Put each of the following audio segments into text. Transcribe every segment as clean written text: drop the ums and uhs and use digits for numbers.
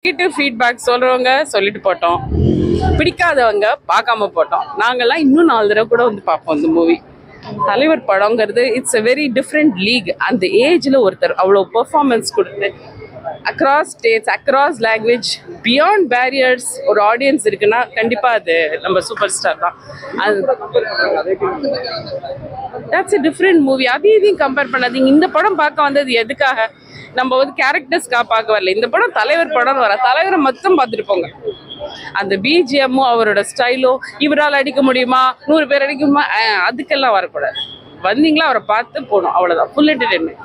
Negative feedback சொல்றவங்க சொல்லிட்டு போட்டோம், பிடிக்காதவங்க பார்க்காம போட்டோம். நாங்கெல்லாம் இன்னும் 4 தடவை கூட வந்து பார்ப்போம் இந்த மூவி. தலைவர் படங்கிறது it's a very different league. அந்த ஏஜ்ல ஒருத்தர் அவ்வளோ பெர்ஃபார்மன்ஸ் கொடுத்து across states across language beyond barriers ஒரு ஆடியன்ஸ் இருக்குன்னா கண்டிப்பா அது நம்ம சூப்பர் ஸ்டார் தான். அது தட்ஸ் a டிஃப்ரெண்ட் மூவி. அதையும் கம்பேர் பண்ணாதீங்க. இந்த படம் பார்க்க வந்தது எதுக்காக? நம்ம வந்து கேரக்டர்ஸ்க்காக பார்க்க வரல. இந்த படம் தலைவர் படம் வர தலைவரை மட்டும் பார்த்துட்டு போங்க. அந்த பிஜிஎம்மும் அவரோட ஸ்டைலோ, இவரால் அடிக்க முடியுமா 100 பேர் அடிக்க முடியுமா, அதுக்கெல்லாம் வரக்கூடாது. வந்தீங்களா அவரை பார்த்து போகணும், அவ்வளோதான். Full entertainment.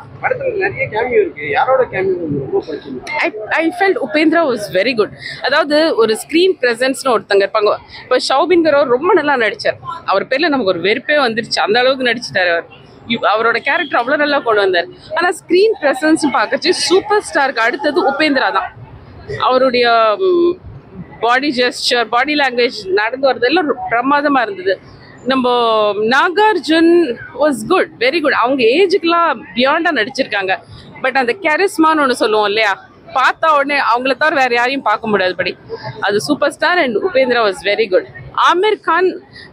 I felt Upendra was very good. அதாவது ஒரு ஸ்க்ரீன் ப்ரெசன்ஸ்னு ஒருத்தங்க இருப்பாங்க. இப்போ ஷௌபின்கிறவர் ரொம்ப நல்லா நடிச்சார். அவர் பேர்ல நமக்கு ஒரு வெறுப்பே வந்துருச்சு, அந்த அளவுக்கு நடிச்சிட்டாரு அவர். அவரோட கேரக்டர் அவ்வளோ நல்லா கொண்டு வந்தார். ஆனால் ஸ்க்ரீன் ப்ரெசன்ஸ் பார்க்கச்சு சூப்பர் ஸ்டாருக்கு அடுத்தது உபேந்திரா தான். அவருடைய பாடி ஜெஸ்டர், பாடி லாங்குவேஜ், நடந்து வரதெல்லாம் பிரமாதமாக இருந்தது. நம்ம Nagarjun was good, very good. அவங்க ஏஜுக்கெல்லாம் பியாண்டாக நடிச்சிருக்காங்க. பட் அந்த கேரிஸ்மான்னு ஒன்று சொல்லுவோம் இல்லையா, பார்த்தா உடனே அவங்கள தவிர வேற யாரையும் பார்க்க முடியாதுபடி. அது super star. And Upendra was very good. Aamir Khan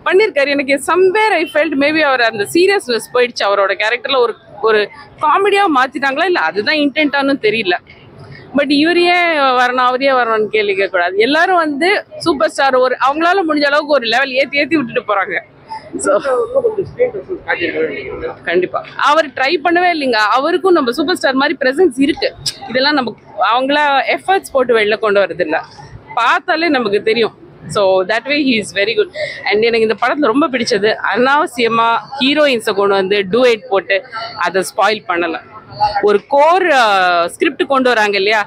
பண்ணியிருக்காரு. எனக்கு சம்வேர் ஐ ஃபெல்ட் மேபி அவர் அந்த சீரியஸ்னஸ் போயிடுச்சு. அவரோட கேரக்டர்ல ஒரு காமெடியாக மாற்றிட்டாங்களா இல்லை அதுதான் இன்டென்ட்டானு தெரியல. பட் இவரையே வரணும் அவரையே வரணும்னு கேள்வி கேட்கக்கூடாது. எல்லாரும் வந்து சூப்பர் ஸ்டார் ஒரு அவங்களால முடிஞ்ச அளவுக்கு ஒரு லெவல் ஏற்றி விட்டுட்டு போறாங்க. கண்டிப்பா அவர் ட்ரை பண்ணவே இல்லைங்க. அவருக்கும் நம்ம சூப்பர் ஸ்டார் மாதிரி பிரசன்ஸ் இருக்கு. இதெல்லாம் நம்ம அவங்களா எஃபர்ட்ஸ் போட்டு வெளில கொண்டு வரது இல்லை, பார்த்தாலே நமக்கு தெரியும். So that way he is very good. And எனக்கு இந்த படத்தில் ரொம்ப பிடிச்சது அனாவசியமா ஹீரோயின்ஸை கொண்டு வந்து டூயட் போட்டு அதை ஸ்பாயில் பண்ணலை. ஒரு கோர் ஸ்கிரிப்ட் கொண்டு வராங்க இல்லையா,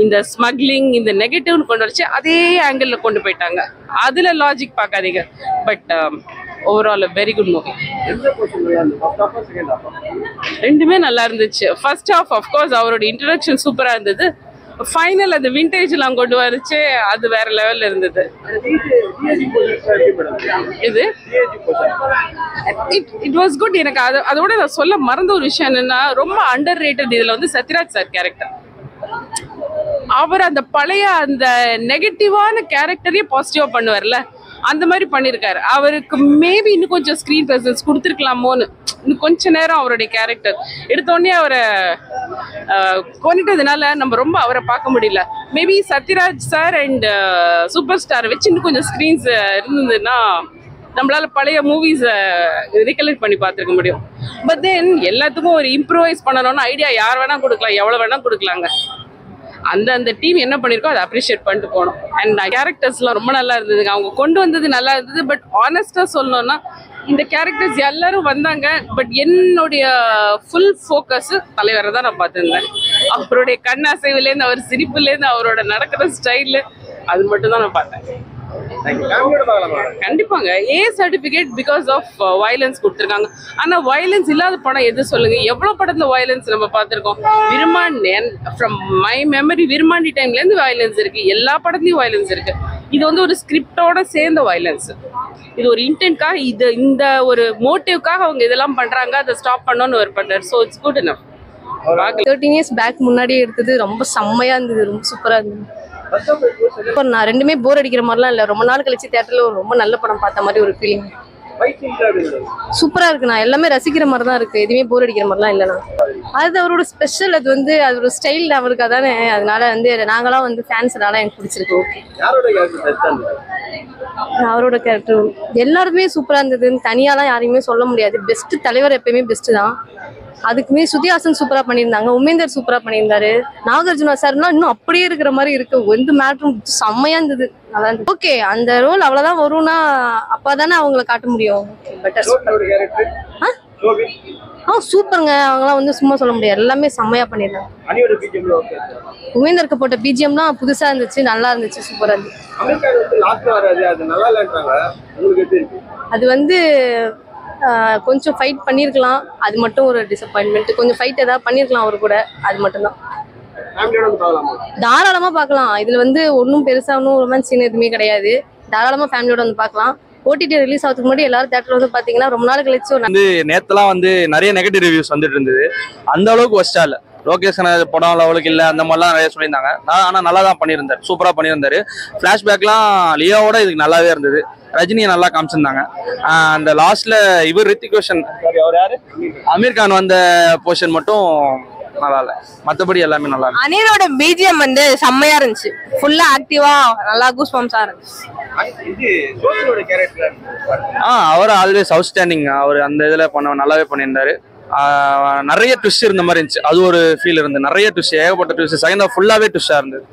இந்த ஸ்மக்லிங் இந்த நெகட்டிவ்னு கொண்டு வச்சு அதே ஆங்கிள் கொண்டு போயிட்டாங்க. அதுல லாஜிக் பார்க்காதீங்க. But overall very good movie. ரெண்டுமே நல்லா இருந்துச்சு. ஃபர்ஸ்ட் ஹாஃப் அஃப்கோர்ஸ் அவரோட இன்ட்ரடக்ஷன் சூப்பராக இருந்தது. ஃபைனல் அந்த விண்டேஜ்லாம் கொண்டு வந்துச்சு, அது வேற லெவல்ல இருந்தது. இது இட் வாஸ் குட். எனக்கு அதோட நான் சொல்ல மறந்த ஒரு விஷயம் என்னன்னா, ரொம்ப அண்டர் ரேட்டட் இதுல வந்து சத்யராஜ் சார் கேரக்டர். அவர் அந்த பழைய அந்த நெகட்டிவான கேரக்டரையே பாசிட்டிவா பண்ணுவார்ல, அந்த மாதிரி பண்ணியிருக்காரு. அவருக்கு மேபி இன்னும் கொஞ்சம் ஸ்க்ரீன் ப்ரெசன்ஸ் கொடுத்துருக்கலாமோன்னு. இன்னும் கொஞ்ச நேரம் அவருடைய கேரக்டர் எடுத்தோடனே அவரை கொண்டுட்டதுனால நம்ம ரொம்ப அவரை பார்க்க முடியல. Maybe Sathyaraj sir and super ஸ்டாரை வச்சு இன்னும் கொஞ்சம் ஸ்க்ரீன்ஸ் இருந்ததுன்னா நம்மளால பழைய மூவிஸை ரீகலெக்ட் பண்ணி பார்த்துருக்க முடியும். பட் தென் எல்லாத்துக்கும் ஒரு இம்ப்ரூவைஸ் பண்ணணும்னு ஐடியா யார் வேணா கொடுக்கலாம், எவ்வளோ வேணா கொடுக்கலாங்க. அந்த டீம் என்ன பண்ணிருக்கோ அதை அப்ரிஷியேட் பண்ணிட்டு போகணும். அண்ட் கேரக்டர்ஸ்லாம் ரொம்ப நல்லா இருந்ததுங்க. அவங்க கொண்டு வந்தது நல்லா இருந்தது. பட் ஆனஸ்டா சொல்லணும்னா இந்த கேரக்டர்ஸ் எல்லாரும் வந்தாங்க. பட் என்னுடைய ஃபுல் ஃபோக்கஸ் தலைவரை தான் நான் பார்த்துருந்தேன். அவருடைய கண்ணாசைவுலேருந்து அவர் சிரிப்புலேருந்து அவரோட நடக்கிற ஸ்டைலு அது மட்டும் தான் நான் பார்த்தேன். கண்டிப்பாங்க A certificate because of violence கொடுத்துருக்காங்க. ஆனா வயலன்ஸ் இல்லாத படம் எது சொல்லுங்க? எவ்வளவு படத்துல வயலன்ஸ் நம்ம பார்த்திருக்கோம். Virumandi from my memory Virumandi டைம்ல இருந்து வயலன்ஸ் இருக்கு. எல்லா படத்துலயும் வயலன்ஸ் இருக்கு. இது வந்து ஒரு ஸ்கிரிப்டோட சேர்ந்த வயலன்ஸ். இது ஒரு இன்டென்ட்காக இந்த ஒரு மோட்டிவ்காக அவங்க இதெல்லாம் பண்றாங்க. அதை ஸ்டாப் பண்ணணும்னு ஒரு பண்றாரு. So it's good enough. 13 years back முன்னாடியே எடுத்தது ரொம்ப செம்மையா இருந்தது, ரொம்ப சூப்பரா இருந்தது. நான் ரெண்டுமே போர் அடிக்கிற மாதிரிலாம் இல்லை. ரொம்ப நாள் கழிச்சு தியேட்டர்ல ஒரு ரொம்ப நல்ல படம் பார்த்த மாதிரி ஒரு ஃபீலிங். சூப்பரா இருக்குண்ணா. எல்லாமே ரசிக்கிற மாதிரி தான் இருக்கு. எதுவுமே போர் அடிக்கிற மாதிரிலாம் இல்லைண்ணா. அது அவரோட ஸ்பெஷல். அது வந்து அதோட ஸ்டைல் அவருக்கு அதானே. அதனால வந்து நாங்களாம் வந்து ஃபேன்ஸ்னால எனக்கு பிடிச்சிருக்கு. ஓகே, அவரோட கேரக்டர் எல்லாருமே சூப்பரா இருந்தது. தனியாலாம் யாரையுமே சொல்ல முடியாது. பெஸ்ட் தலைவர் எப்பயுமே பெஸ்ட் தான். அதுக்குமே ஸ்ருதிஹாசன் சூப்பரா பண்ணியிருந்தாங்க. உமேந்தர் சூப்பரா பண்ணியிருந்தாரு. நாகார்ஜுனா சார்னா இன்னும் அப்படியே இருக்கிற மாதிரி இருக்கு. எந்த மேட்டரும் செம்மையா இருந்தது. நல்லா இருந்தது. ஓகே, அந்த ரோல் அவ்வளவுதான் வரும்னா அப்பதானே அவங்களை காட்ட முடியும். பெட்டர். சூப்பருங்க. அவங்களாம் வந்து சும்மா சொல்ல முடியாது. எல்லாமே செம்மையா பண்ணியிருந்தாங்க. உமேந்தருக்கு போட்ட பிஜிஎம்லாம் புதுசா இருந்துச்சு, நல்லா இருந்துச்சு, சூப்பரா இருந்துச்சு. அது வந்து கொஞ்சம் ஃபைட் பண்ணியிருக்கலாம். அது மட்டும் ஒரு டிசப்பாயின்மெண்ட். கொஞ்சம் ஃபைட் ஏதாவது பண்ணியிருக்கலாம் அவரு கூட. அது மட்டும்தான். தாராளமா பார்க்கலாம். இதுல வந்து ஒன்றும் பெருசா ஒன்றும் ரொமான்ஸ் சீன் எதுவுமே கிடையாது. தாராளமா ஃபேமிலியோட வந்து பார்க்கலாம். ஓடிடி ரிலீஸ் ஆகிறதுக்கு முன்னாடி எல்லாரும் தியேட்டர்ல வந்து பாத்தீங்கன்னா ரொம்ப நாள் கழிச்சு வந்து நேத்தெல்லாம் வந்து நிறைய நெகட்டிவ் ரிவ்யூஸ் வந்துட்டு இருந்தது. அந்த அளவுக்கு ஒஸ்டா இல்ல. லோகேஷ் படம் லெவலுக்கு இல்லை அந்த மாதிரிலாம் நிறைய சொல்லியிருந்தாங்க. ஆனால் நல்லா தான் பண்ணியிருந்தார், சூப்பராக பண்ணியிருந்தாரு. ஃப்ளாஷ்பேக்லாம் லியோவோட இதுக்கு நல்லாவே இருந்தது. ரஜினியை நல்லா காமிச்சிருந்தாங்க. அந்த லாஸ்ட்ல இவர் ரித்திக் ரோஷன் அவர் யாரு அமீர் கான் வந்த போர்ஷன் மட்டும் நல்லா இல்லை, மற்றபடி எல்லாமே நல்லா இருக்கு. அனிலோட பிஜிஎம் வந்து செம்மையா இருந்துச்சு, ஃபுல்லா ஆக்டிவா நல்லா கூஸ் பம்ப்ஸா இருந்துச்சு. அவர் ஆல்வேஸ் அவுட்ஸ்டாண்டிங். அவர் அந்த இதில் நல்லாவே பண்ணியிருந்தாரு. நிறைய ட்விஸ்ட் இருந்த மாதிரி இருந்துச்சு, அது ஒரு ஃபீல் இருந்து. நிறைய ட்விஸ்ட், ஏகப்பட்ட ட்விஸ்ட். செகண்ட் ஹாஃப் ஃபுல்லாவே ட்விஸ்டா இருந்தது.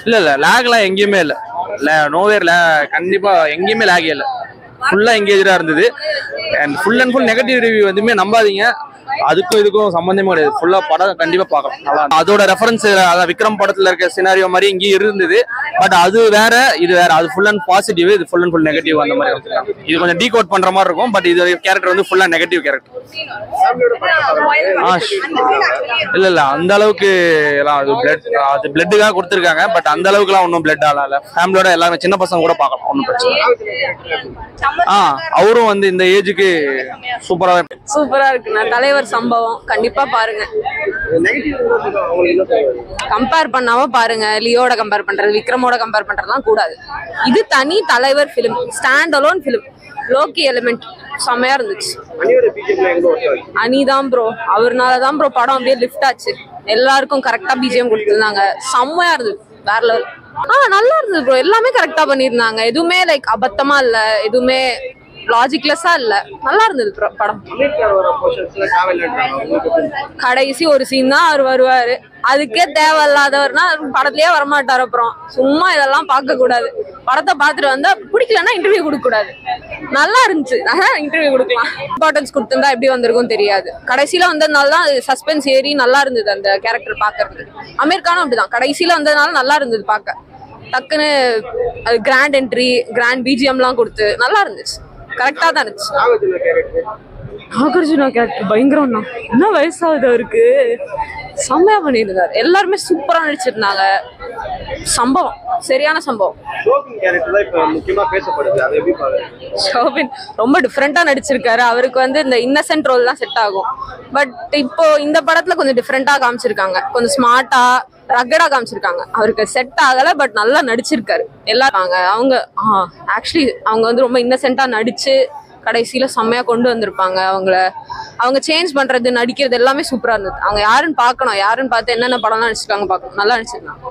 இல்ல லேக்லாம் எங்கேயுமே இல்லை, நோவேர் கண்டிப்பா எங்கேயுமே லேகே இல்லை. ஃபுல்லா எங்கேஜா இருந்தது. And full and full negative review எதுவுமே நம்பாதீங்க, அதுக்கும் இதுக்கும் சம்பந்தமே கிடையாது. ஃபுல்லா படம் கண்டிப்பா பார்க்கலாம், நல்லா. அதோட ரெஃபரன்ஸ் அதான் விக்ரம் படத்துல இருக்க சினாரியோ மாதிரி இங்கேயும் இருந்தது. பட் அது வேற, இது வேற. அது ஃபுல் அண்ட் பாசிட்டிவ், இது ஃபுல் அண்ட் ஃபுல் நெகட்டிவ். அந்த மாதிரி இது கொஞ்சம் டீகோட் பண்ற மாதிரி இருக்கும். பட் இது கேரக்டர் வந்து ஃபுல்லா நெகட்டிவ் கேரக்டர். இல்ல அந்த அளவுக்கு எல்லாம் அது பிளட்டுக்காக கொடுத்துருக்காங்க. பட் அந்த அளவுக்கு எல்லாம் ஒன்றும் பிளட் ஆகல. ஃபேமிலியோட எல்லாமே சின்ன பசங்க கூட பார்க்கலாம், ஒன்றும் பிரச்சனை. அவரும் வந்து இந்த ஏஜுக்கு சூப்பரா இருக்குண்ணா. தலைவர் சம்பவம் கண்டிப்பா பாருங்க, கம்பேர் பண்ணாம பாருங்க. லியோட கம்பேர் பண்றது, விக்ரமோட கம்பேர் பண்றதுலாம் கூடாது. இது தனி தலைவர் film, stand alone film. Loki element செம்மையா இருந்துச்சு. அனிதான் ப்ரோ, அவர்னாலதான் ப்ரோ படம் அப்படியே லிஃப்ட் ஆச்சு. எல்லாருக்கும் கரெக்டா பிஜிஎம் கொடுத்துருந்தாங்க, செம்மையா இருந்தது, வேற லெவல். நல்லா இருந்தது ப்ரோ, எல்லாமே கரெக்டா பண்ணிருந்தாங்க. எதுவுமே லைக் அபத்தமா இல்ல, எதுவுமே லாஜிக்லெஸ்ஸா இல்ல, நல்லா இருந்தது படம். கடைசி ஒரு சீன் தான் அவர் வருவாரு, அதுக்கே தேவையில்லாதவர்னா படத்துலயே வரமாட்டாரு. அப்புறம் சும்மா இதெல்லாம் பார்க்க கூடாது. படத்தை பார்த்துட்டு வந்தா பிடிக்கலன்னா இன்டர்வியூ கொடுக்க கூடாது. நல்லா இருந்துச்சு, இன்டர்வியூ கொடுக்கலாம். இம்பார்ட்டன்ஸ் கொடுத்திருந்தா எப்படி வந்திருக்கும் தெரியாது. கடைசியில வந்ததுனால தான் சஸ்பென்ஸ் ஏறி நல்லா இருந்தது அந்த கேரக்டர் பாக்குறது. அமீர் கானும் அப்படிதான், கடைசியில வந்ததுனால நல்லா இருந்தது பார்க்க. டக்குன்னு கிராண்ட் என்ட்ரி, கிராண்ட் பிஜிஎம்லாம் கொடுத்து நல்லா இருந்துச்சு, கரெக்டா தான் இருந்துச்சு. நாகார்ஜுனா கேரக்டர் பயங்கரம் தான். என்ன வயசாகுது அவருக்கு, செம்மையா பண்ணியிருந்தாரு. எல்லாருமே சூப்பரா நடிச்சிருந்தாங்க. சம்பவம், சரியான சம்பவம். ஷோபின் ரொம்ப டிஃப்ரெண்டா நடிச்சிருக்காரு. அவருக்கு வந்து இந்த இன்னசென்ட் ரோல் தான் செட் ஆகும். பட் இப்போ இந்த படத்துல கொஞ்சம் டிஃப்ரெண்டா காமிச்சிருக்காங்க, கொஞ்சம் ஸ்மார்ட்டா ரகடா காமிச்சிருக்காங்க. அவருக்கு செட் ஆகல, பட் நல்லா நடிச்சிருக்காரு. எல்லாரும் அவங்க ஆக்சுவலி அவங்க வந்து ரொம்ப இன்னசென்ட்டா நடிச்சு கடைசியில செம்மையா கொண்டு வந்திருப்பாங்க. அவங்க சேஞ்ச் பண்றது, நடிக்கிறது எல்லாமே சூப்பரா இருந்தது. அவங்க யாருன்னு பார்க்கணும், யாருன்னு பார்த்து என்னென்ன படம்லாம் நடிச்சிருக்காங்க பார்க்கணும். நல்லா நடிச்சிருக்காங்க.